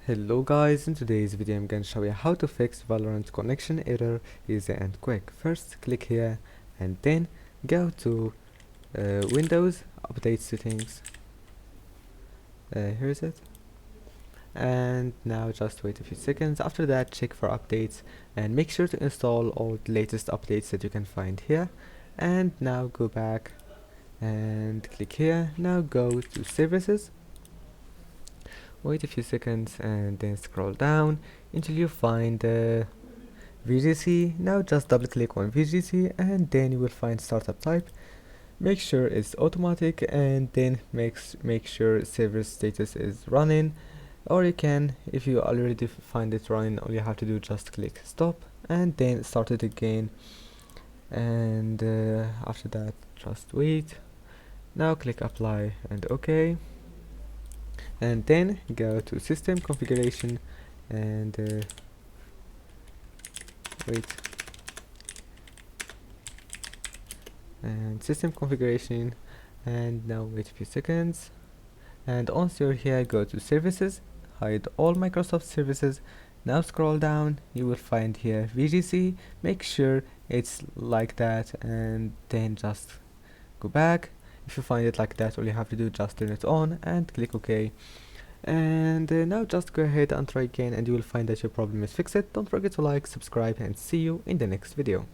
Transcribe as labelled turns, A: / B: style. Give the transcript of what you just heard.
A: Hello guys, in today's video I'm going to show you how to fix Valorant connection error easy and quick. First click here and then go to Windows, update settings, here's it, and now just wait a few seconds. After that check for updates and make sure to install all the latest updates that you can find here, and now go back and click here. Now go to services, wait a few seconds and then scroll down until you find VGC. Now just double click on VGC and then you will find startup type. Make sure it's automatic and then make sure server status is running, or you can, if you already find it running, all you have to do just click stop and then start it again, and after that just wait. Now click apply and OK, and then go to system configuration and wait, and system configuration, and now wait a few seconds, and once you're here go to services, hide all Microsoft services. Now scroll down, you will find here VGC, make sure it's like that and then just go back. If you find it like that, all you have to do is just turn it on and click OK. And now just go ahead and try again and you will find that your problem is fixed. Don't forget to like, subscribe, and see you in the next video.